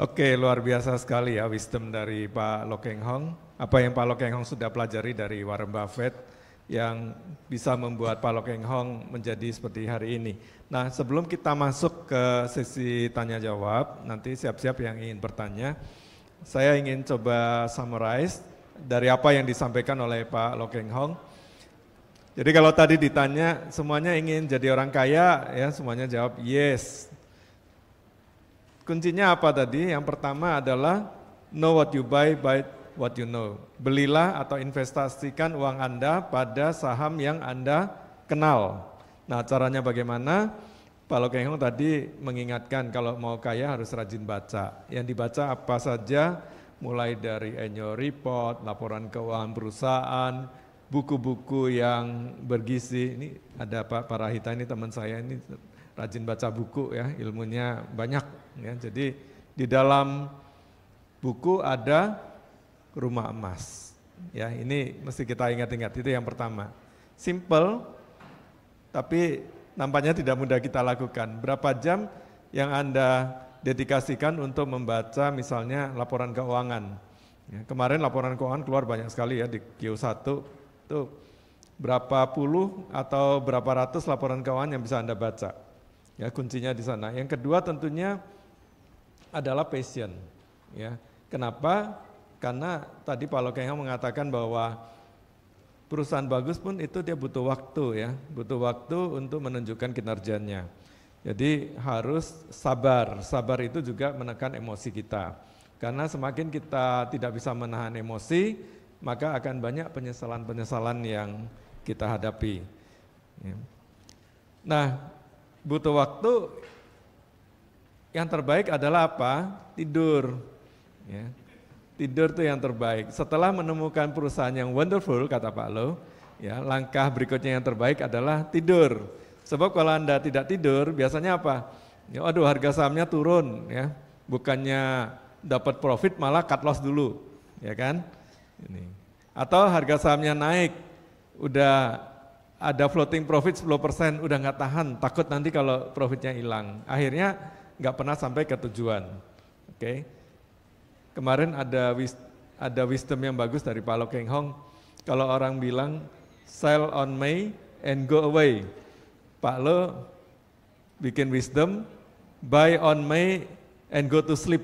Oke, luar biasa sekali ya wisdom dari Pak Lo Keng Hong. Apa yang Pak Lo Keng Hong sudah pelajari dari Warren Buffett yang bisa membuat Pak Lo Keng Hong menjadi seperti hari ini. Nah, sebelum kita masuk ke sesi tanya jawab, nanti siap-siap yang ingin bertanya, saya ingin coba summarize dari apa yang disampaikan oleh Pak Lo Keng Hong. Jadi kalau tadi ditanya semuanya ingin jadi orang kaya, ya semuanya jawab yes. Kuncinya apa tadi? Yang pertama adalah know what you buy what you know. Belilah atau investasikan uang Anda pada saham yang Anda kenal. Nah, caranya bagaimana? Pak Lo Keng Hong tadi mengingatkan kalau mau kaya harus rajin baca. Yang dibaca apa saja, mulai dari annual report, laporan keuangan perusahaan, buku-buku yang bergizi. Ini ada Pak Parahita, ini teman saya ini rajin baca buku ya, ilmunya banyak ya. Jadi di dalam buku ada rumah emas. Ya, ini mesti kita ingat-ingat, itu yang pertama. Simple tapi nampaknya tidak mudah kita lakukan. Berapa jam yang Anda dedikasikan untuk membaca misalnya laporan keuangan? Ya, kemarin laporan keuangan keluar banyak sekali ya di Q1 tuh berapa puluh atau berapa ratus laporan keuangan yang bisa Anda baca. Ya, kuncinya di sana. Yang kedua tentunya adalah passion. Ya, kenapa? Karena tadi Pak Lo Keng Hong mengatakan bahwa perusahaan bagus pun itu dia butuh waktu ya, butuh waktu untuk menunjukkan kinerjanya. Jadi harus sabar. Sabar itu juga menekan emosi kita. Karena semakin kita tidak bisa menahan emosi, maka akan banyak penyesalan-penyesalan yang kita hadapi. Ya. Nah, butuh waktu, yang terbaik adalah apa? Tidur. Ya. Tidur itu yang terbaik. Setelah menemukan perusahaan yang wonderful, kata Pak Lo, ya, langkah berikutnya yang terbaik adalah tidur. Sebab kalau Anda tidak tidur, biasanya apa? Ya, aduh harga sahamnya turun, ya. Bukannya dapat profit malah cut loss dulu, ya kan? Ini. Atau harga sahamnya naik, udah ada floating profit 10%, udah nggak tahan, takut nanti kalau profitnya hilang. Akhirnya nggak pernah sampai ke tujuan. Oke. Kemarin ada wisdom yang bagus dari Pak Lo Keng Hong. Kalau orang bilang sell on May and go away, Pak Lo bikin wisdom buy on May and go to sleep.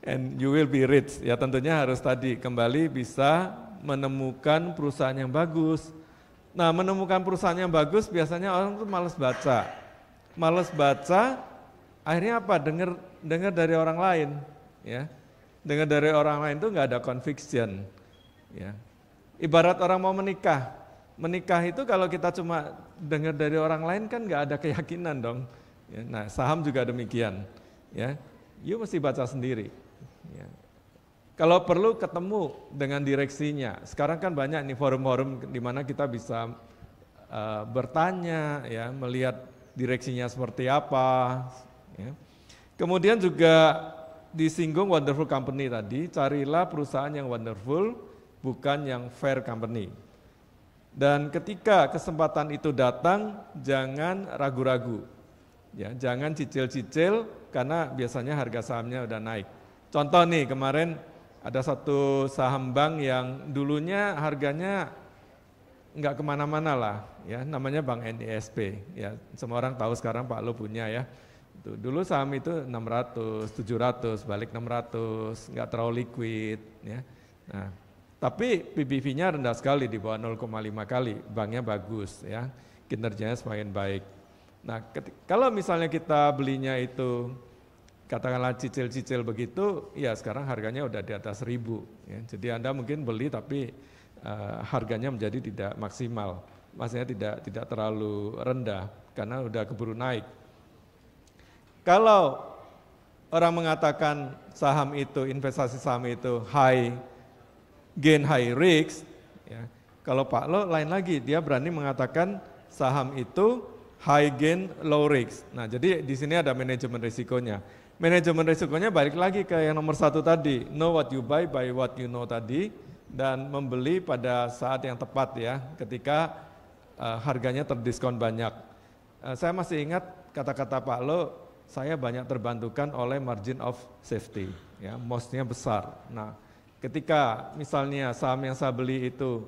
And you will be rich. Ya tentunya harus tadi kembali bisa menemukan perusahaan yang bagus. Nah, menemukan perusahaan yang bagus biasanya orang tuh malas baca. Malas baca, akhirnya apa? Dengar dari orang lain, ya. Dengar dari orang lain itu nggak ada conviction, ya. Ibarat orang mau menikah. Menikah itu kalau kita cuma dengar dari orang lain kan nggak ada keyakinan dong. Ya, nah, saham juga demikian, ya. You mesti baca sendiri. Ya. Kalau perlu ketemu dengan direksinya. Sekarang kan banyak nih forum-forum di mana kita bisa bertanya, ya, melihat direksinya seperti apa. Ya. Kemudian juga disinggung wonderful company tadi, carilah perusahaan yang wonderful, bukan yang fair company. Dan ketika kesempatan itu datang, jangan ragu-ragu. Ya, jangan cicil-cicil karena biasanya harga sahamnya udah naik. Contoh nih kemarin ada satu saham bank yang dulunya harganya nggak kemana-mana lah, ya, namanya Bank NISP. Ya, semua orang tahu sekarang Pak Lo punya ya. Dulu saham itu 600, 700, balik 600, nggak terlalu liquid. Ya. Nah, tapi PBV-nya rendah sekali di bawah 0,5 kali, banknya bagus, ya, kinerjanya semakin baik. Nah, kalau misalnya kita belinya itu katakanlah cicil-cicil begitu, ya sekarang harganya udah di atas 1.000. Ya. Jadi Anda mungkin beli tapi harganya menjadi tidak maksimal, maksudnya tidak terlalu rendah karena udah keburu naik. Kalau orang mengatakan saham itu, investasi saham itu high gain high risk, ya, kalau Pak Lo lain lagi, dia berani mengatakan saham itu high gain low risk. Nah, jadi di sini ada manajemen risikonya. Manajemen risikonya balik lagi ke yang nomor 1 tadi, know what you buy what you know tadi, dan membeli pada saat yang tepat ya, ketika harganya terdiskon banyak. Saya masih ingat kata-kata Pak Lo, saya banyak terbantukan oleh margin of safety, ya, MOS-nya besar. Nah, ketika misalnya saham yang saya beli itu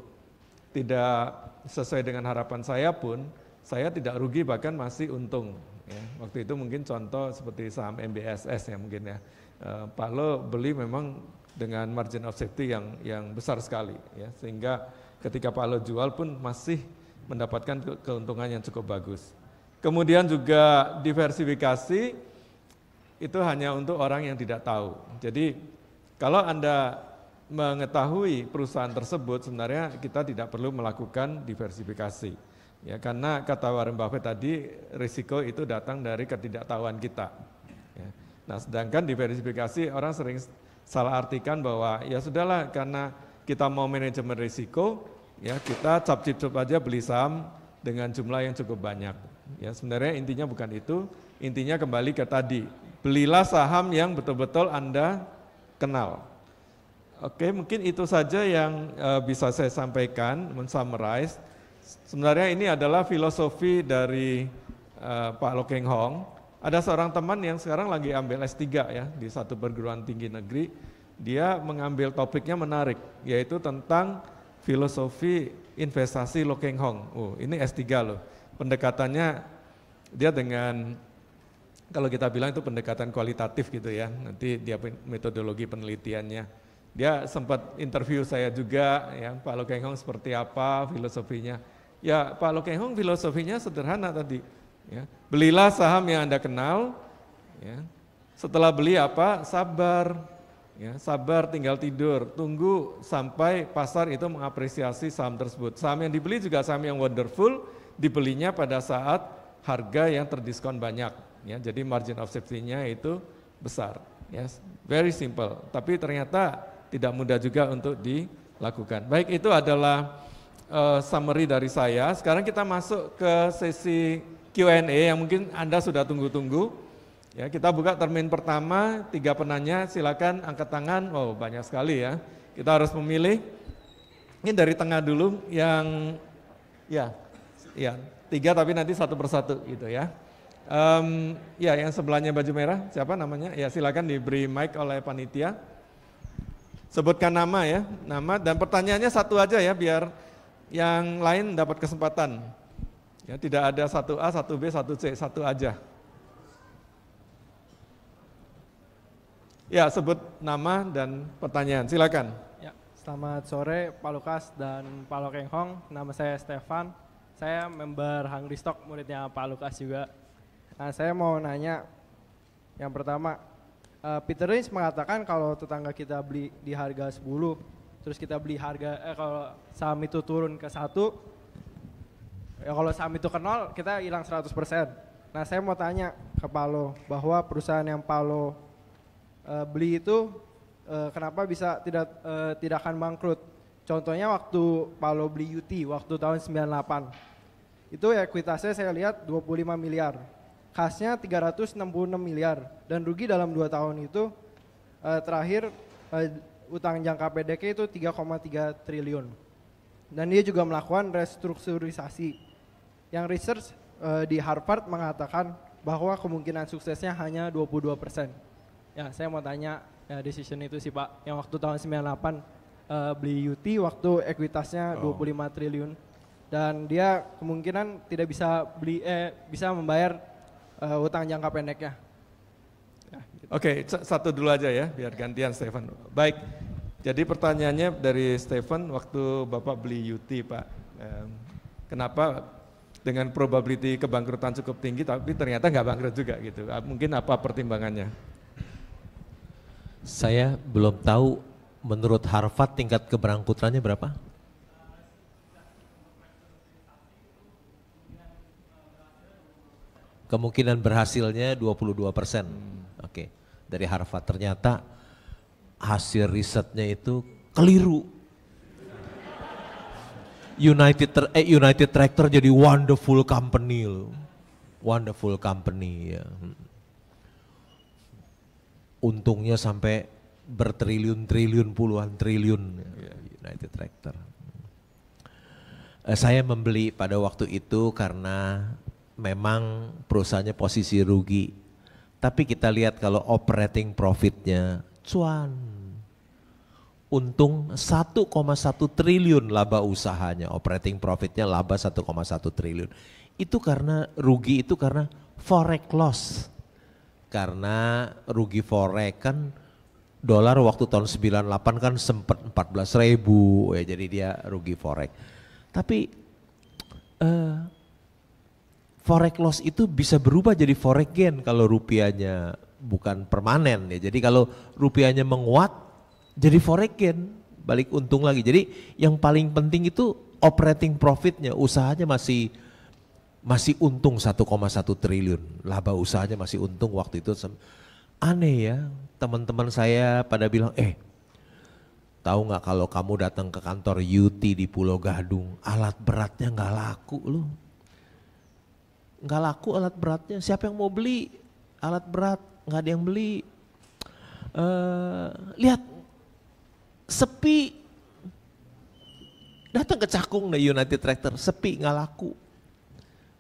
tidak sesuai dengan harapan saya pun, saya tidak rugi bahkan masih untung. Ya. Waktu itu mungkin contoh seperti saham MBSS ya mungkin ya. Pak Lo beli memang dengan margin of safety yang besar sekali, ya, sehingga ketika Pak Lo jual pun masih mendapatkan keuntungan yang cukup bagus. Kemudian juga diversifikasi itu hanya untuk orang yang tidak tahu. Jadi kalau Anda mengetahui perusahaan tersebut, sebenarnya kita tidak perlu melakukan diversifikasi. Ya, karena kata Warren Buffett tadi, risiko itu datang dari ketidaktahuan kita. Ya. Nah, sedangkan diversifikasi orang sering salah artikan bahwa ya sudahlah karena kita mau manajemen risiko, ya kita cap-cip aja beli saham dengan jumlah yang cukup banyak. Ya, sebenarnya intinya bukan itu, intinya kembali ke tadi, belilah saham yang betul-betul Anda kenal. Oke, mungkin itu saja yang bisa saya sampaikan, men-summarize. Sebenarnya ini adalah filosofi dari Pak Loh Keng Hong. Ada seorang teman yang sekarang lagi ambil S3 ya di satu perguruan tinggi negeri. Dia mengambil topiknya menarik, yaitu tentang filosofi investasi Loh Keng Hong. Oh, ini S3 loh. Pendekatannya dia dengan, kalau kita bilang itu pendekatan kualitatif gitu ya. Nanti dia metodologi penelitiannya. Dia sempat interview saya juga, ya, Pak Loh Keng Hong seperti apa filosofinya. Ya, Pak Loh Keng Hong filosofinya sederhana tadi. Ya, belilah saham yang Anda kenal. Ya. Setelah beli apa? Sabar. Ya, sabar, tinggal tidur. Tunggu sampai pasar itu mengapresiasi saham tersebut. Saham yang dibeli juga saham yang wonderful, dibelinya pada saat harga yang terdiskon banyak. Ya, jadi margin of safety-nya itu besar. Ya, very simple. Tapi ternyata tidak mudah juga untuk dilakukan. Baik, itu adalah summary dari saya. Sekarang kita masuk ke sesi Q&A yang mungkin Anda sudah tunggu-tunggu. Ya, kita buka termin pertama, 3 penanya, silakan angkat tangan. Oh, banyak sekali ya. Kita harus memilih. Ini dari tengah dulu yang ya 3 tapi nanti satu persatu gitu ya. Ya, yang sebelahnya baju merah, siapa namanya? Ya, silakan diberi mic oleh panitia. Sebutkan nama ya, nama dan pertanyaannya satu aja ya biar yang lain dapat kesempatan. Ya, tidak ada 1A, 1B, 1C, satu aja. Ya, sebut nama dan pertanyaan, silakan. Ya, selamat sore Pak Lukas dan Pak Loh Keng Hong. Nama saya Stefan. Saya member Hungry Stock, muridnya Pak Lukas juga. Nah, saya mau nanya, yang pertama, Peter Lynch mengatakan kalau tetangga kita beli di harga 10, terus kita beli kalau saham itu turun ke 1, ya kalau saham itu ke 0, kita hilang 100%. Nah, saya mau tanya ke Pak Loh, bahwa perusahaan yang Pak Loh beli itu kenapa bisa tidak akan bangkrut? Contohnya waktu Pak Loh beli UT, waktu tahun 98, itu ekuitasnya saya lihat 25 miliar. Khasnya 366 miliar dan rugi dalam 2 tahun itu terakhir utang jangka pendeknya itu 3,3 triliun. Dan dia juga melakukan restrukturisasi. Yang research di Harvard mengatakan bahwa kemungkinan suksesnya hanya 22%. Ya, saya mau tanya decision itu sih Pak, yang waktu tahun 98 beli UT waktu ekuitasnya 25 triliun dan dia kemungkinan tidak bisa bisa membayar utang jangka pendeknya. Ya, gitu. Oke, satu dulu aja ya, biar gantian Stefan. Baik, jadi pertanyaannya dari Stefan, waktu Bapak beli UT Pak, kenapa dengan probability kebangkrutan cukup tinggi tapi ternyata nggak bangkrut juga gitu, mungkin apa pertimbangannya? Saya belum tahu menurut Harvard tingkat keberangkutannya berapa? Kemungkinan berhasilnya 22%. Oke. Dari Harvard ternyata hasil risetnya itu keliru. United Tractor jadi wonderful company loh. Wonderful company ya. Untungnya sampai bertriliun-triliun, puluhan triliun United Tractor. Saya membeli pada waktu itu karena memang perusahaannya posisi rugi. Tapi kita lihat kalau operating profitnya cuan. Untung 1,1 triliun laba usahanya, operating profitnya laba 1,1 triliun. Itu karena rugi itu karena forex loss. Karena rugi forex kan dolar waktu tahun 98 kan sempat 14.000 ya, jadi dia rugi forex. Tapi forex loss itu bisa berubah jadi forex gain kalau rupiahnya bukan permanen ya. Jadi kalau rupiahnya menguat jadi forex gain, balik untung lagi. Jadi yang paling penting itu operating profitnya, usahanya masih untung 1,1 triliun. Laba usahanya masih untung waktu itu. Aneh ya, teman-teman saya pada bilang, tahu nggak kalau kamu datang ke kantor UT di Pulau Gadung, alat beratnya nggak laku loh. Nggak laku alat beratnya, siapa yang mau beli alat berat, nggak ada yang beli. Lihat, sepi. Datang ke Cakung deh United Tractor, sepi nggak laku.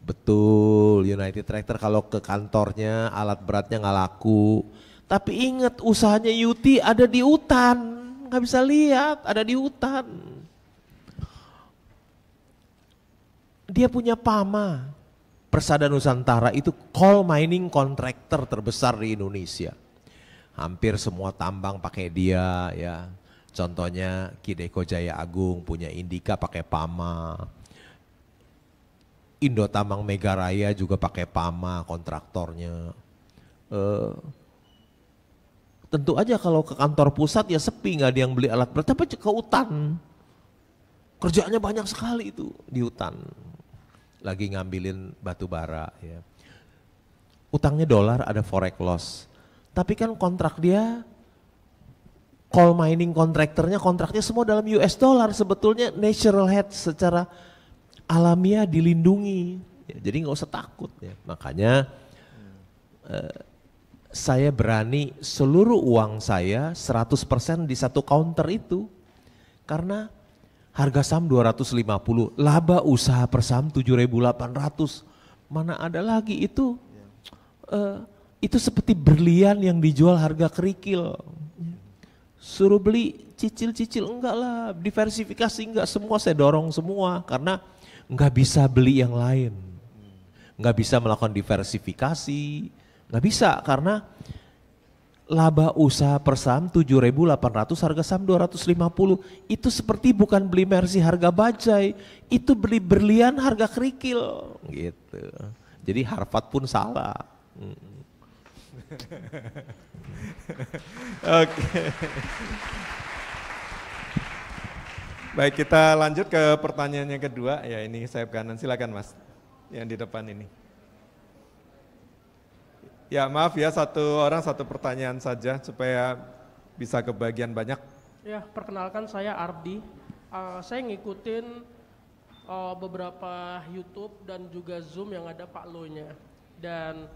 Betul, United Tractor kalau ke kantornya alat beratnya nggak laku. Tapi ingat usahanya UT ada di hutan, nggak bisa lihat, ada di hutan. Dia punya PAMA, Persada Nusantara itu coal mining contractor terbesar di Indonesia. Hampir semua tambang pakai dia ya. Contohnya Kideko Jaya Agung punya Indika pakai PAMA. Indo Tambang Megaraya juga pakai PAMA kontraktornya. Tentu aja kalau ke kantor pusat ya sepi, nggak ada yang beli alat berat, tapi ke hutan. Kerjaannya banyak sekali itu di hutan. Lagi ngambilin batu bara ya. Utangnya dolar, ada forex loss. Tapi kan kontrak dia, coal mining kontraknya semua dalam US dollar, sebetulnya natural hedge secara alamiah dilindungi, ya, jadi nggak usah takut ya. Makanya saya berani seluruh uang saya 100% di satu counter itu, karena harga saham 250, laba usaha per saham 7.800, mana ada lagi itu seperti berlian yang dijual harga kerikil. Suruh beli cicil-cicil, enggak lah, diversifikasi enggak, semua saya dorong semua, karena nggak bisa beli yang lain, nggak bisa melakukan diversifikasi, nggak bisa karena laba usaha per saham 7.800, harga saham 250, itu seperti bukan beli Mercy harga bajai, itu beli berlian harga kerikil gitu. Jadi Harvard pun salah. Oke. Baik, kita lanjut ke pertanyaan yang kedua. Ya, ini sayap kanan, silakan Mas, yang di depan ini. Ya, maaf ya, satu orang satu pertanyaan saja supaya bisa kebagian banyak. Ya, perkenalkan saya Ardi. Saya ngikutin beberapa YouTube dan juga Zoom yang ada Pak Lo-nya. Dan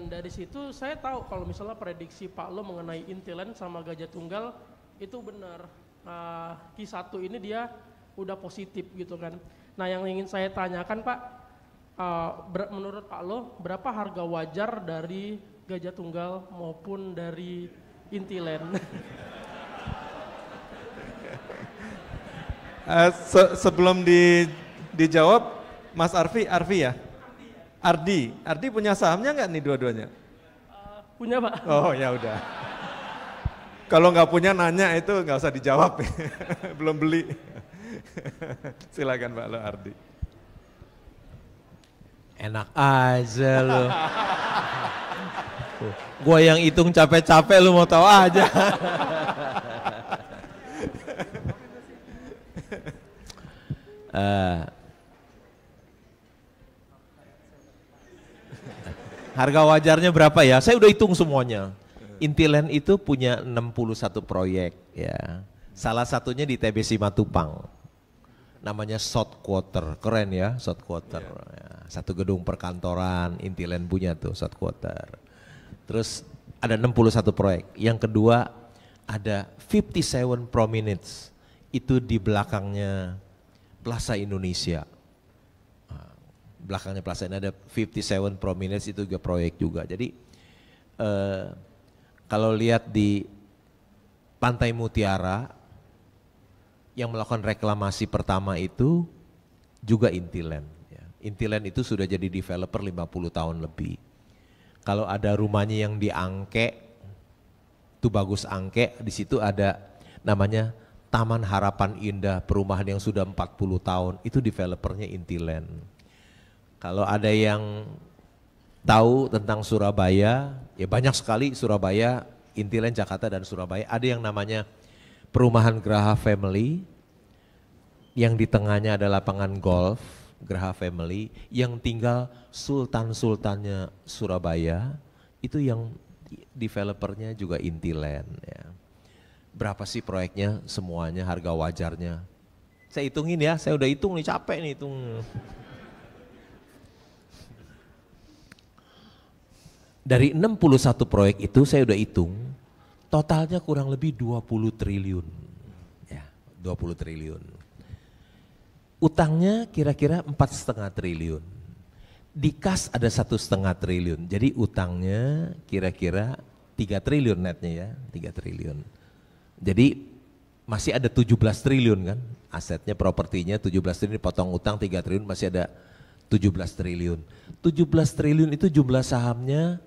dari situ saya tahu kalau misalnya prediksi Pak Lo mengenai Intiland sama Gajah Tunggal itu benar. Q1 ini dia udah positif gitu kan. Nah, yang ingin saya tanyakan Pak, menurut Pak Lo berapa harga wajar dari Gajah Tunggal maupun dari Intiland? Sebelum dijawab, Mas Arfi ya? Ardi punya sahamnya nggak nih dua-duanya? Punya Pak. Oh ya udah. Kalau nggak punya nanya itu nggak usah dijawab, belum beli. Silakan Pak Lo, Ardi. Enak aja lo. Gua yang hitung capek-capek lu mau tahu aja. Harga wajarnya berapa ya? Saya udah hitung semuanya. Intiland itu punya 61 proyek ya. Salah satunya di TBC Matupang. Namanya South Quarter, keren ya South Quarter. Ya, satu gedung perkantoran, Intiland punya tuh South Quarter. Terus ada 61 proyek. Yang kedua ada 57 Promenades, itu di belakangnya Plaza Indonesia. Belakangnya Plaza ini ada 57 Promenades, itu juga proyek juga. Jadi kalau lihat di Pantai Mutiara yang melakukan reklamasi pertama itu juga Intiland. Ya. Intiland itu sudah jadi developer 50 tahun lebih. Kalau ada rumahnya yang di Angke, itu bagus Angke, di situ ada namanya Taman Harapan Indah, perumahan yang sudah 40 tahun, itu developernya Intiland. Kalau ada yang tahu tentang Surabaya, ya banyak sekali Surabaya, Intiland, Jakarta dan Surabaya, ada yang namanya perumahan Graha Family, yang di tengahnya ada lapangan golf, Graha Family, yang tinggal sultan-sultannya Surabaya, itu yang developernya juga Intiland. Ya. Berapa sih proyeknya semuanya, harga wajarnya? Saya hitungin ya, saya udah hitung nih, capek nih hitung. Dari 61 proyek itu saya udah hitung, totalnya kurang lebih 20 triliun. Ya, 20 triliun. Utangnya kira-kira 4,5 triliun. Di kas ada 1,5 triliun. Jadi utangnya kira-kira 3 triliun netnya ya, 3 triliun. Jadi masih ada 17 triliun kan, asetnya, propertinya 17 triliun, potong utang 3 triliun, masih ada 17 triliun. 17 triliun itu jumlah sahamnya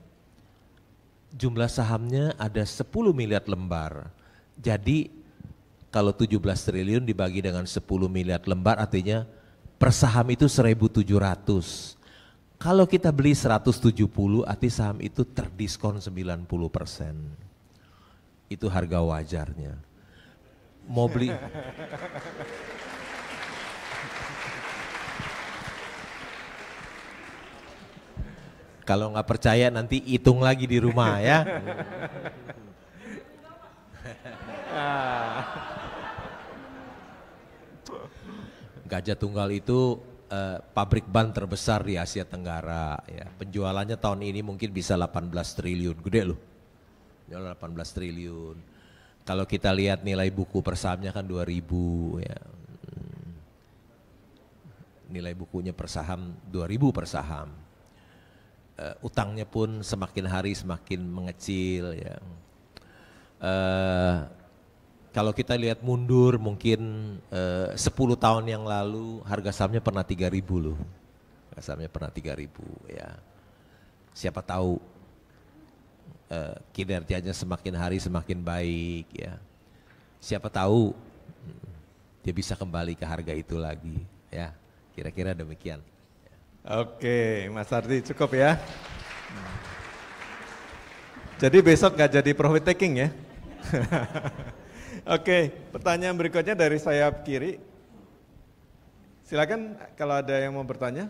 ada 10 miliar lembar. Jadi kalau 17 triliun dibagi dengan 10 miliar lembar artinya per saham itu 1.700. Kalau kita beli 170 arti saham itu terdiskon 90%. Itu harga wajarnya. Mau beli kalau nggak percaya nanti hitung lagi di rumah ya. Gajah Tunggal itu pabrik ban terbesar di Asia Tenggara. Ya. Penjualannya tahun ini mungkin bisa 18 triliun, gede loh. 18 triliun. Kalau kita lihat nilai buku per sahamnya kan 2.000 ya. Nilai bukunya per saham 2.000 per saham. Utangnya pun semakin hari semakin mengecil ya. Kalau kita lihat mundur mungkin 10 tahun yang lalu harga sahamnya pernah 3.000 loh. Harga sahamnya pernah 3.000 ya. Siapa tahu kinerjanya semakin hari semakin baik ya. Siapa tahu dia bisa kembali ke harga itu lagi ya. Kira-kira demikian. Oke, Mas Ardi cukup ya. Jadi besok nggak jadi profit taking ya. Oke, pertanyaan berikutnya dari sayap kiri. Silakan kalau ada yang mau bertanya.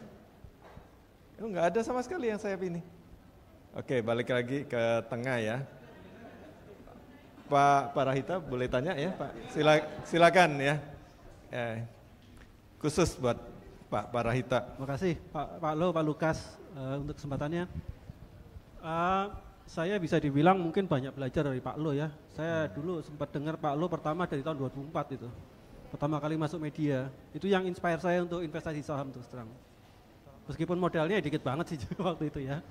Oh, nggak ada sama sekali yang sayap ini. Oke, balik lagi ke tengah ya. Pak Parahita boleh tanya ya Pak? Silakan ya. Khusus buat Pak Parahita. Terima kasih Pak Lo, Pak Lukas untuk kesempatannya. Saya bisa dibilang mungkin banyak belajar dari Pak Lo ya. Saya dulu sempat dengar Pak Lo pertama dari tahun 2004 itu. Pertama kali masuk media. Itu yang inspire saya untuk investasi saham terus terang. Meskipun modalnya dikit banget sih waktu itu ya.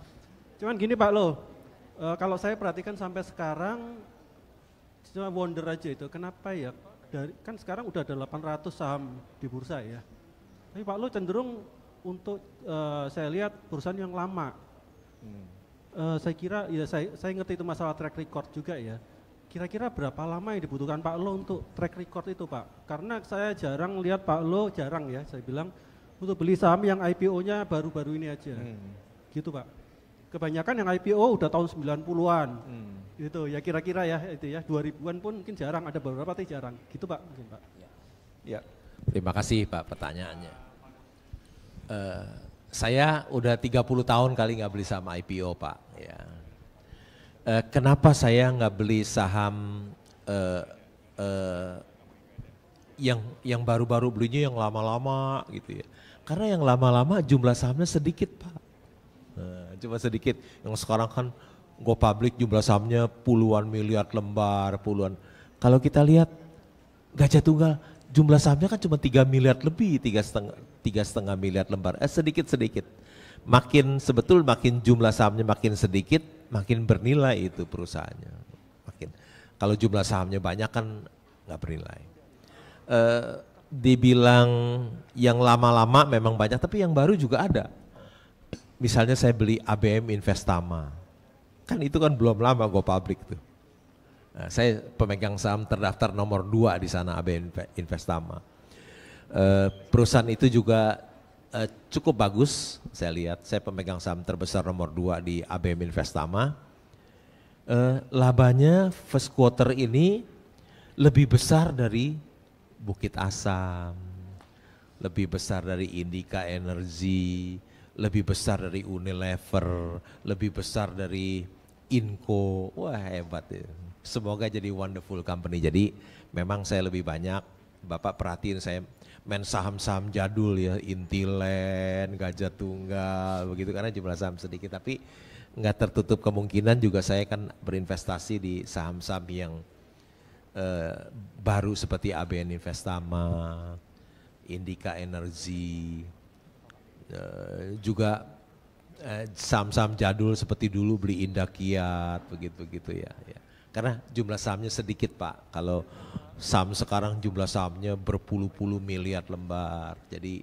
Cuman gini Pak Lo, kalau saya perhatikan sampai sekarang cuma wonder aja itu. Kenapa ya? Kan sekarang udah ada 800 saham di bursa ya. Tapi Pak Lo cenderung untuk saya lihat perusahaan yang lama. Saya kira ya saya ngerti itu masalah track record juga ya. Kira-kira berapa lama yang dibutuhkan Pak Lo untuk track record itu Pak? Karena saya jarang lihat Pak Lo, jarang ya saya bilang untuk beli saham yang IPO-nya baru-baru ini aja. Gitu Pak. Kebanyakan yang IPO udah tahun 90-an. Gitu ya kira-kira ya itu ya 2000-an pun mungkin jarang, ada beberapa tapi jarang. Gitu Pak mungkin Pak. Ya. Terima kasih Pak pertanyaannya. Saya udah 30 tahun kali nggak beli saham IPO Pak. Ya. Kenapa saya nggak beli saham yang baru-baru belinya yang lama-lama gitu ya? Karena yang lama-lama jumlah sahamnya sedikit Pak. Cuma sedikit. Yang sekarang kan go public jumlah sahamnya puluhan miliar lembar, puluhan. Kalau kita lihat Gajah Tunggal jumlah sahamnya kan cuma 3 miliar lebih, 3,5 miliar lembar, sedikit-sedikit. Makin jumlah sahamnya makin sedikit, makin bernilai itu perusahaannya. Makin kalau jumlah sahamnya banyak kan nggak bernilai. Dibilang yang lama-lama memang banyak, tapi yang baru juga ada. Misalnya saya beli ABM Investama, kan itu kan belum lama go public tuh. Nah, saya pemegang saham terdaftar nomor 2 di sana ABM Investama. Perusahaan itu juga cukup bagus, saya lihat. Saya pemegang saham terbesar nomor 2 di ABM Investama. Labanya first quarter ini lebih besar dari Bukit Asam, lebih besar dari Indika Energy, lebih besar dari Unilever, lebih besar dari Inco. Wah, hebat ya. Semoga jadi wonderful company. Jadi memang saya lebih banyak, Bapak perhatiin saya main saham-saham jadul ya, Intiland, Gajah Tunggal, begitu, karena jumlah saham sedikit. Tapi nggak tertutup kemungkinan juga saya kan berinvestasi di saham-saham yang baru seperti ABN Investama, Indika Energy, juga saham-saham jadul seperti dulu beli Indakiat, begitu ya. Karena jumlah sahamnya sedikit Pak, kalau saham sekarang jumlah sahamnya berpuluh-puluh miliar lembar, jadi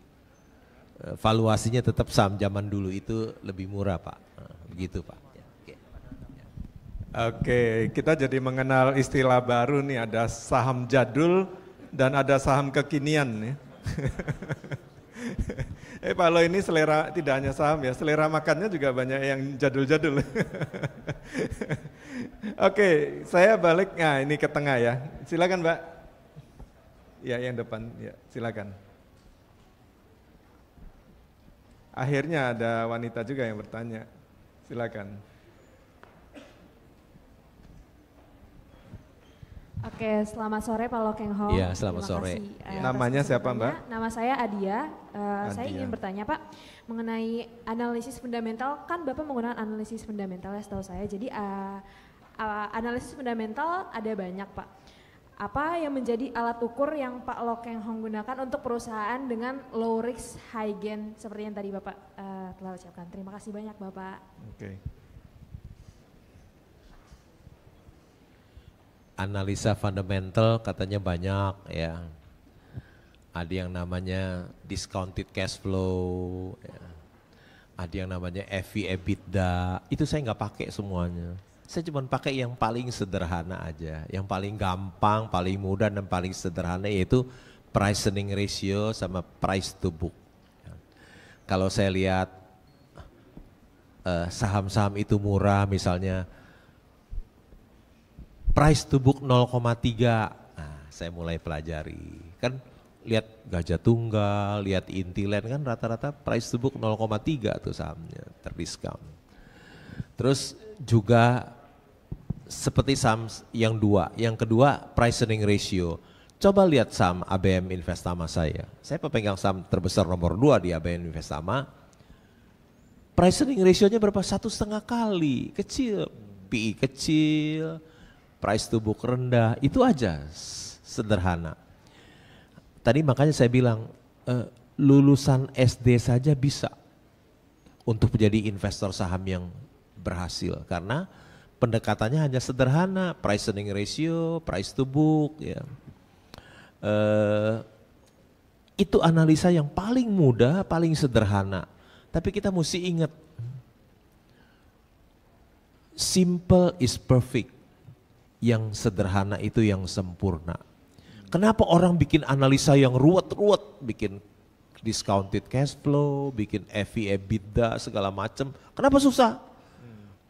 valuasinya tetap saham zaman dulu itu lebih murah Pak, begitu Pak. Oke, kita jadi mengenal istilah baru nih, ada saham jadul dan ada saham kekinian nih. Pak Lo ini selera tidak hanya saham ya, selera makannya juga banyak yang jadul-jadul. Oke, saya balik, nah ini ke tengah ya. Silakan Mbak. Ya, yang depan, ya silakan. Akhirnya ada wanita juga yang bertanya. Silakan. Oke, selamat sore Pak Lo Keng Hong. Iya, selamat sore. Namanya siapa Mbak? Nama saya Adia. Saya ingin bertanya Pak, mengenai analisis fundamental, kan Bapak menggunakan analisis fundamental ya setahu saya. Jadi analisis fundamental ada banyak Pak. Apa yang menjadi alat ukur yang Pak Lo Keng Hong gunakan untuk perusahaan dengan low risk high gain seperti yang tadi Bapak telah ucapkan. Terima kasih banyak Bapak. Oke. Analisa fundamental katanya banyak ya. Ada yang namanya discounted cash flow, ya. Ada yang namanya EV EBITDA. Itu saya nggak pakai semuanya. Saya cuma pakai yang paling sederhana aja, yang paling gampang, paling mudah dan paling sederhana, yaitu price earning ratio sama price to book. Kalau saya lihat saham-saham itu murah, misalnya price to book 0,3, nah saya mulai pelajari. Kan lihat Gajah Tunggal, lihat Intiland, kan rata-rata price to book 0,3 tuh sahamnya, terdiskon. Terus juga seperti saham yang kedua price earning ratio. Coba lihat saham ABM Investama saya pemegang saham terbesar nomor 2 di ABM Investama. Price earning ratio-nya berapa? 1,5 kali, kecil, PI kecil, price to book rendah, itu aja sederhana. Tadi makanya saya bilang lulusan SD saja bisa untuk menjadi investor saham yang berhasil karena pendekatannya hanya sederhana, price earning ratio, price to book ya. Itu analisa yang paling mudah, paling sederhana. Tapi kita mesti ingat, simple is perfect. Yang sederhana itu yang sempurna. Kenapa orang bikin analisa yang ruwet-ruwet, bikin discounted cash flow, bikin EV EBITDA segala macam? Kenapa susah?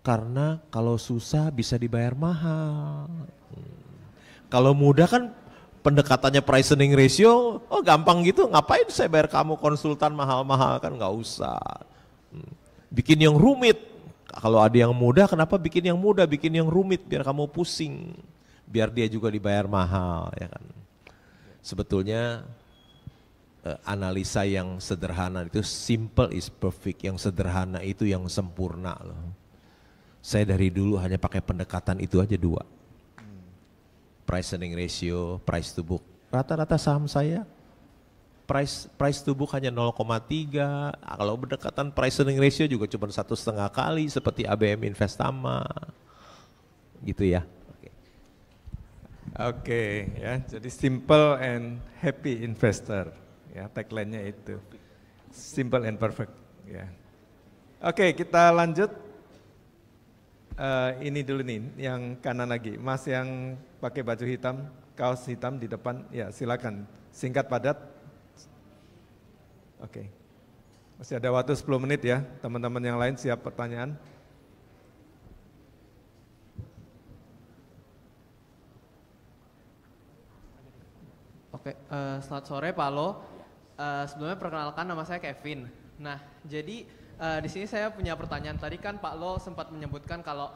Karena kalau susah bisa dibayar mahal. Kalau mudah kan pendekatannya price earning ratio, oh gampang gitu, ngapain saya bayar kamu konsultan mahal-mahal, kan nggak usah. Bikin yang rumit. Kalau ada yang mudah, kenapa bikin yang mudah, bikin yang rumit, biar kamu pusing, biar dia juga dibayar mahal, ya kan. Sebetulnya analisa yang sederhana itu simple is perfect, yang sederhana itu yang sempurna loh. Saya dari dulu hanya pakai pendekatan itu aja 2. Price earning ratio, price to book. Rata-rata saham saya price to book hanya 0,3, kalau berdekatan price earning ratio juga cuma 1,5 kali seperti ABM Investama, gitu ya. Oke, ya, jadi simple and happy investor, ya tagline-nya itu, simple and perfect, ya. Oke, kita lanjut. Ini dulu nih, yang kanan lagi, Mas yang pakai baju hitam, kaos hitam di depan, ya silakan, singkat padat. Oke, masih ada waktu 10 menit ya, teman-teman yang lain siap pertanyaan. Oke, selamat sore Pak Lo. Sebelumnya perkenalkan nama saya Kevin. Nah, jadi di sini saya punya pertanyaan. Tadi kan Pak Lo sempat menyebutkan kalau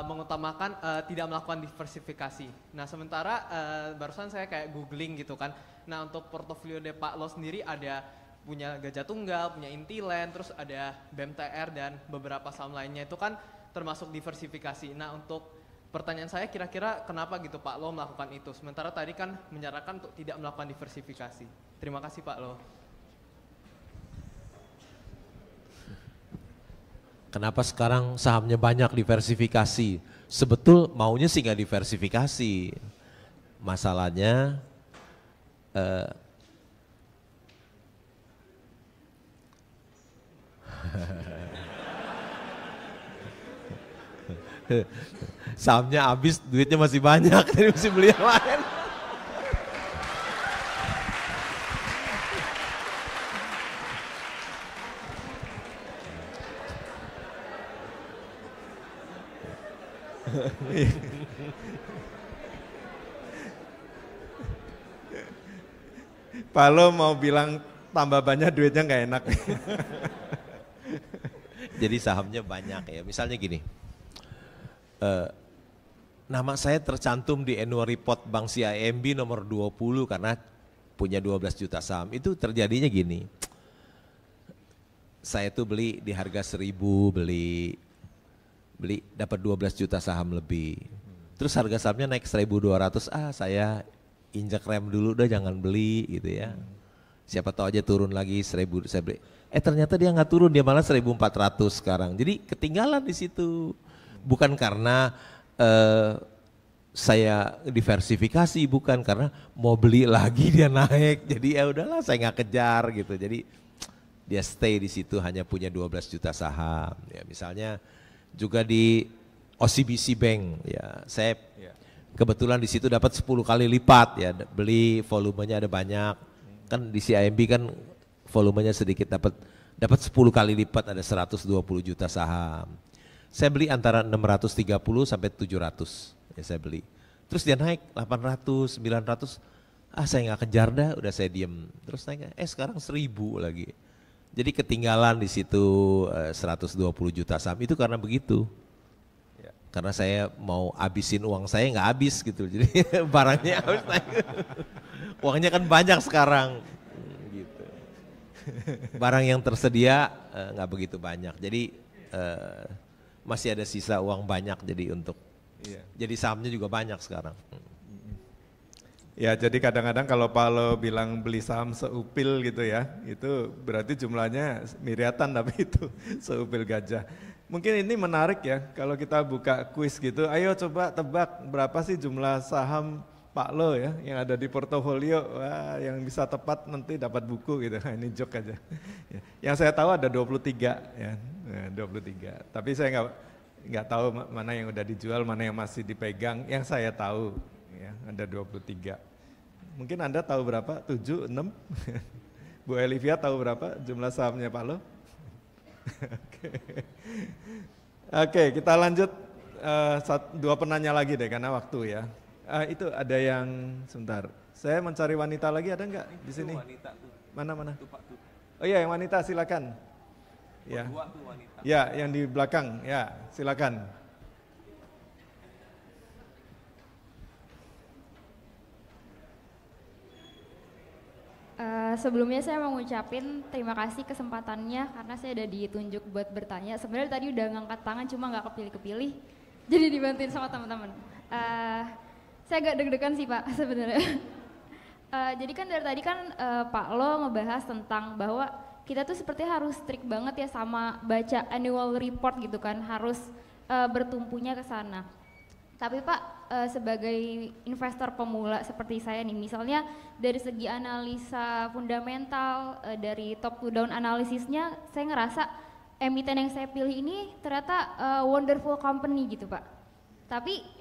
mengutamakan tidak melakukan diversifikasi. Nah, sementara barusan saya kayak googling gitu kan. Nah, untuk portofolio de Pak Lo sendiri ada punya Gajah Tunggal, punya Intiland, terus ada BMTR dan beberapa saham lainnya itu kan termasuk diversifikasi. Nah, untuk pertanyaan saya kira-kira kenapa gitu Pak Lo melakukan itu? Sementara tadi kan menyarankan untuk tidak melakukan diversifikasi. Terima kasih Pak Lo. Kenapa sekarang sahamnya banyak diversifikasi? Sebetul maunya sih nggak diversifikasi. Masalahnya sahamnya habis, duitnya masih banyak, jadi mesti beli yang lain. Pak Lo mau bilang tambah banyak duitnya nggak enak. Jadi sahamnya banyak ya, misalnya gini. Nama saya tercantum di annual report Bank CIMB nomor 20 karena punya 12 juta saham. Itu terjadinya gini, saya tuh beli di harga 1.000, beli dapat 12 juta saham lebih. Terus harga sahamnya naik 1.200, saya injak rem dulu udah jangan beli gitu ya. Siapa tahu aja turun lagi 1.000 saya beli. Ternyata dia nggak turun, dia malah 1.400 sekarang. Jadi ketinggalan di situ. Bukan karena saya diversifikasi, bukan karena mau beli lagi dia naik. Jadi ya udahlah saya nggak kejar gitu. Jadi dia stay di situ hanya punya 12 juta saham. Ya misalnya juga di OCBC Bank ya, saya kebetulan di situ dapat 10 kali lipat ya, beli volumenya ada banyak. Kan di CIMB kan volumenya sedikit, dapat 10 kali lipat, ada 120 juta saham. Saya beli antara 630 sampai 700 ya saya beli. Terus dia naik 800, 900, saya nggak kejar dah, udah saya diem. Terus naik, sekarang 1.000 lagi. Jadi ketinggalan di situ 120 juta saham itu karena begitu. Ya. Karena saya mau habisin uang saya nggak habis gitu, jadi barangnya habis naik. Uangnya kan banyak sekarang. Gitu. Barang yang tersedia nggak begitu banyak, jadi masih ada sisa uang banyak, jadi untuk jadi sahamnya juga banyak sekarang. Ya, jadi kadang-kadang kalau Pak Lo bilang beli saham seupil gitu ya, itu berarti jumlahnya miliaran, tapi itu seupil gajah. Mungkin ini menarik ya, kalau kita buka kuis gitu, ayo coba tebak berapa sih jumlah saham Pak Lo ya yang ada di portofolio. Wah, yang bisa tepat nanti dapat buku gitu. Ini joke aja. Yang saya tahu ada 23 ya, 23. Tapi saya nggak tahu mana yang udah dijual, mana yang masih dipegang. Yang saya tahu ya ada 23. Mungkin Anda tahu berapa? 7, 6? Bu Elivia tahu berapa jumlah sahamnya Pak Lo? Oke, kita lanjut 2 penanya lagi deh karena waktu ya. Itu ada yang sebentar. Saya mencari wanita lagi, ada nggak di sini? Mana? Oh iya, yang wanita silakan. Ya. Ya, yang di belakang. Ya, silakan. Sebelumnya saya mau ngucapin terima kasih kesempatannya karena saya udah ditunjuk buat bertanya. Sebenarnya tadi udah ngangkat tangan cuma nggak kepilih-kepilih, jadi dibantuin sama teman-teman. Saya agak deg-degan sih Pak sebenarnya. Jadi kan dari tadi kan Pak Lo ngebahas tentang bahwa kita tuh sepertinya harus strict banget ya sama baca annual report gitu kan, harus bertumpunya ke sana. Tapi Pak, sebagai investor pemula seperti saya nih, misalnya dari segi analisa fundamental, dari top to down analisisnya, saya ngerasa emiten yang saya pilih ini ternyata wonderful company gitu Pak. Tapi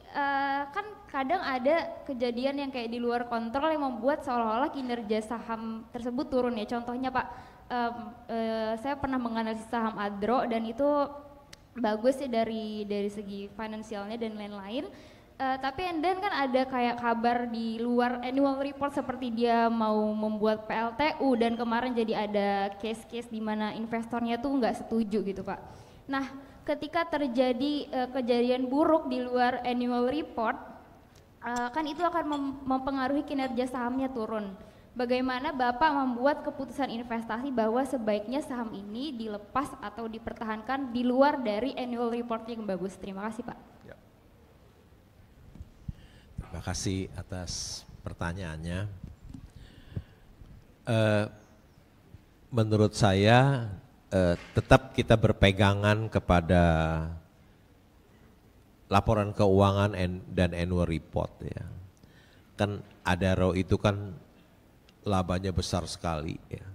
kan kadang ada kejadian yang kayak di luar kontrol yang membuat seolah-olah kinerja saham tersebut turun ya. Contohnya Pak, saya pernah menganalisis saham Adro dan itu bagus ya dari segi finansialnya dan lain-lain. Tapi and then kan ada kayak kabar di luar annual report seperti dia mau membuat PLTU dan kemarin jadi ada case-case di mana investornya tuh nggak setuju gitu Pak. Nah, ketika terjadi kejadian buruk di luar annual report, kan itu akan mempengaruhi kinerja sahamnya turun. Bagaimana Bapak membuat keputusan investasi bahwa sebaiknya saham ini dilepas atau dipertahankan di luar dari annual report yang bagus? Terima kasih Pak. Ya. Terima kasih atas pertanyaannya. Menurut saya tetap kita berpegangan kepada laporan keuangan dan annual report ya. Kan Adaro itu kan labanya besar sekali ya.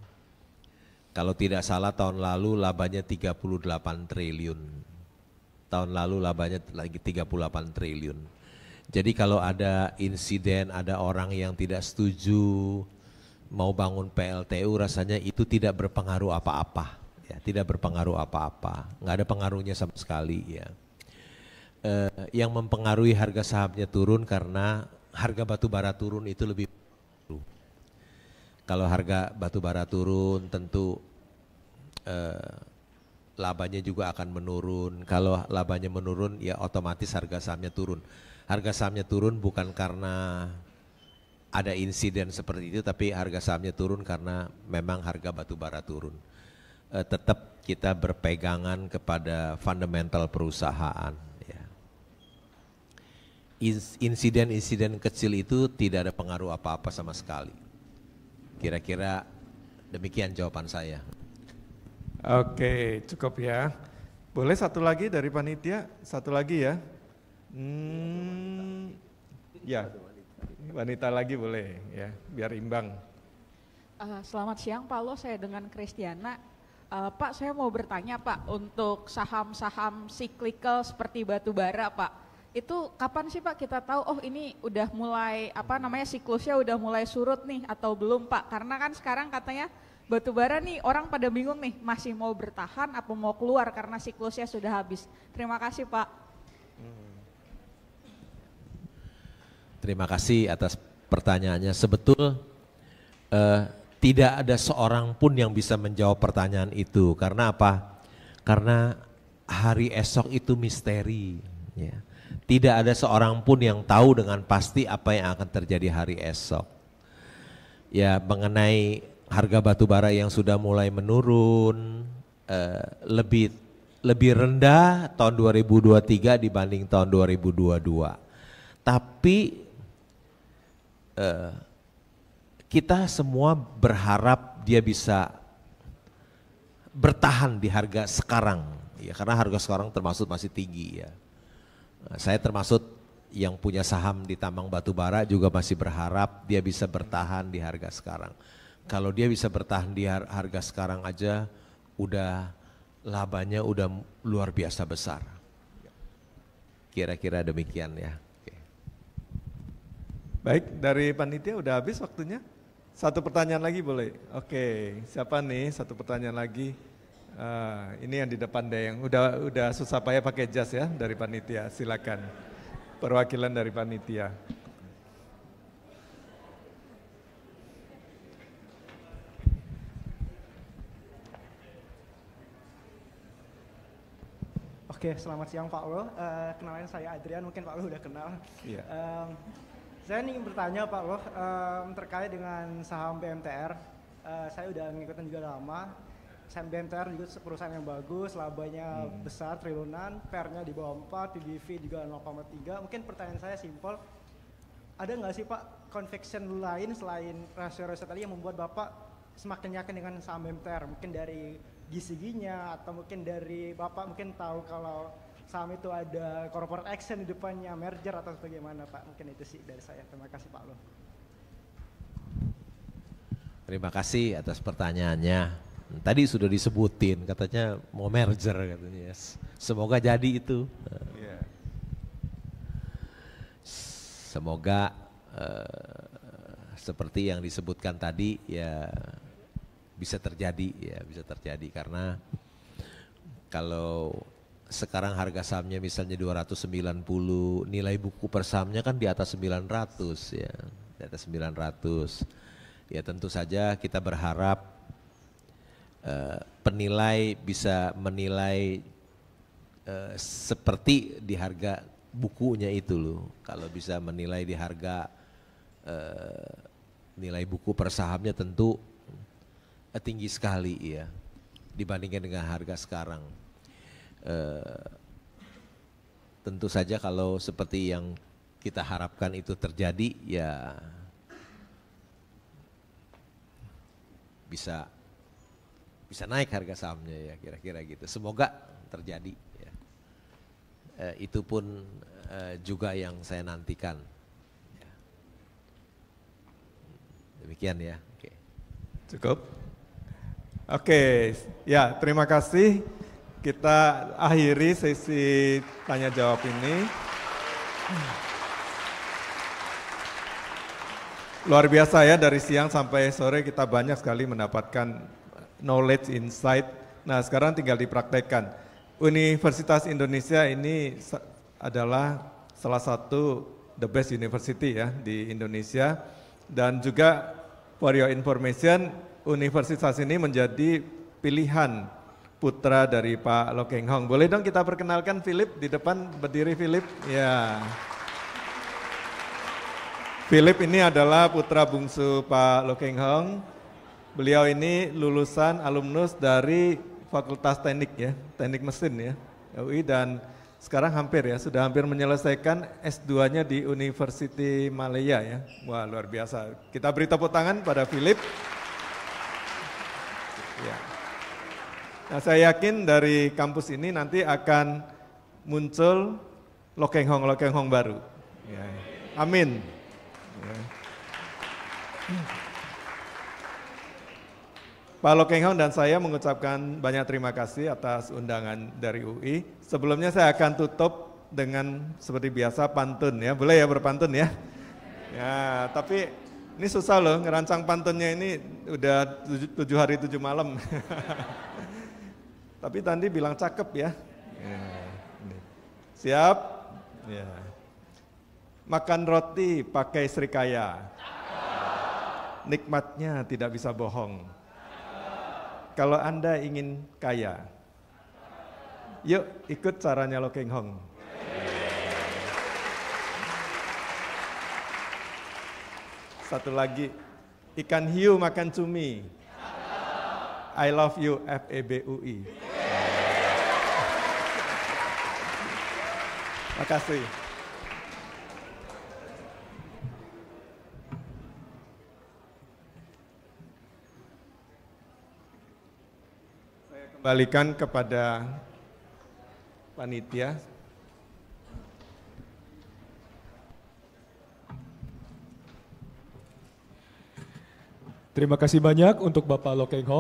Kalau tidak salah tahun lalu labanya 38 triliun. Tahun lalu labanya lagi 38 triliun. Jadi kalau ada insiden, ada orang yang tidak setuju mau bangun PLTU, rasanya itu tidak berpengaruh apa-apa. Ya, tidak berpengaruh apa-apa, nggak ada pengaruhnya sama sekali ya. Yang mempengaruhi harga sahamnya turun karena harga batu bara turun itu lebih. Kalau harga batu bara turun tentu labanya juga akan menurun. Kalau labanya menurun ya otomatis harga sahamnya turun. Harga sahamnya turun bukan karena ada insiden seperti itu, tapi harga sahamnya turun karena memang harga batu bara turun. Tetap kita berpegangan kepada fundamental perusahaan. Ya. Insiden-insiden kecil itu tidak ada pengaruh apa-apa sama sekali. Kira-kira demikian jawaban saya. Oke, cukup ya. Boleh satu lagi dari panitia? Satu lagi ya. Ya, wanita lagi boleh ya, biar imbang. Selamat siang Pak Lo, saya dengan Kristiana. Pak, saya mau bertanya Pak, untuk saham-saham cyclical seperti batu bara Pak, itu kapan sih Pak kita tahu oh ini udah mulai siklusnya udah mulai surut nih atau belum Pak? Karena kan sekarang katanya batu bara nih orang pada bingung nih masih mau bertahan apa mau keluar karena siklusnya sudah habis. Terima kasih Pak. Terima kasih atas pertanyaannya. Tidak ada seorang pun yang bisa menjawab pertanyaan itu. Karena apa? Karena hari esok itu misteri. Ya. Tidak ada seorang pun yang tahu dengan pasti apa yang akan terjadi hari esok. Ya, mengenai harga batu bara yang sudah mulai menurun, lebih rendah tahun 2023 dibanding tahun 2022. Tapi kita semua berharap dia bisa bertahan di harga sekarang, ya karena harga sekarang termasuk masih tinggi ya. Nah, saya termasuk yang punya saham di tambang batu bara juga masih berharap dia bisa bertahan di harga sekarang. Kalau dia bisa bertahan di harga sekarang aja, udah labanya udah luar biasa besar. Kira-kira demikian ya. Oke. Baik, dari panitia udah habis waktunya. Satu pertanyaan lagi boleh? Oke, siapa nih? Satu pertanyaan lagi. Ini yang di depan deh, yang udah susah payah pakai jas ya dari panitia. Silakan, perwakilan dari panitia. Oke, selamat siang Pak Lo. Kenalin saya Adrian, mungkin Pak Lo udah kenal. Iya. Saya ingin bertanya Pak Lo, terkait dengan saham BMTR. Saya udah ngikutin juga lama. Saham BMTR juga perusahaan yang bagus, labanya besar, triliunan, PER-nya di bawah 4, PBV juga 0,3. Mungkin pertanyaan saya simpel, ada nggak sih Pak conviction lain selain rasio-rasio tadi yang membuat Bapak semakin yakin dengan saham BMTR? Mungkin dari GCG-nya atau mungkin dari Bapak mungkin tahu kalau saham itu ada corporate action di depannya, merger atau bagaimana Pak? Mungkin itu sih dari saya. Terima kasih Pak Lo. Terima kasih atas pertanyaannya. Tadi sudah disebutin, katanya mau merger katanya. Semoga jadi itu. Semoga seperti yang disebutkan tadi ya bisa terjadi karena kalau sekarang harga sahamnya misalnya 290, nilai buku per sahamnya kan di atas 900 ya, di atas 900. Ya tentu saja kita berharap penilai bisa menilai seperti di harga bukunya itu loh. Kalau bisa menilai di harga nilai buku per sahamnya tentu tinggi sekali ya dibandingkan dengan harga sekarang. Tentu saja kalau seperti yang kita harapkan itu terjadi ya bisa naik harga sahamnya ya kira-kira gitu. Semoga terjadi ya. Itu pun juga yang saya nantikan. Ya. Demikian ya. Oke. Cukup? Oke, ya terima kasih. Kita akhiri sesi tanya jawab ini. Luar biasa ya, dari siang sampai sore kita banyak sekali mendapatkan knowledge, insight. Nah sekarang tinggal dipraktekkan. Universitas Indonesia ini adalah salah satu the best university ya di Indonesia. Dan juga for your information, universitas ini menjadi pilihan putra dari Pak Lo Keng Hong. Boleh dong kita perkenalkan Philip di depan, berdiri Philip. Ya. Philip ini adalah putra bungsu Pak Lo Keng Hong. Beliau ini lulusan alumnus dari Fakultas Teknik ya, Teknik Mesin ya, UI, dan sekarang sudah hampir menyelesaikan S2-nya di University Malaya ya. Wah luar biasa. Kita beri tepuk tangan pada Philip. Ya. Nah saya yakin dari kampus ini nanti akan muncul Lo Keng Hong baru. Ya. Amin. Ya. Pak Lo Keng Hong dan saya mengucapkan banyak terima kasih atas undangan dari UI. Sebelumnya saya akan tutup dengan seperti biasa pantun ya. Boleh ya berpantun ya? Ya, tapi ini susah loh ngerancang pantunnya ini udah 7 hari 7 malam. Tapi tadi bilang cakep ya. Ya. Siap? Ya. Makan roti pakai serikaya. Nikmatnya tidak bisa bohong. Kalau Anda ingin kaya, yuk ikut caranya Lo Keng Hong. Satu lagi, ikan hiu makan cumi. I love you, FEBUI. Makasih. Kembalikan kepada panitia. Terima kasih banyak untuk Bapak Lo Keng Hong.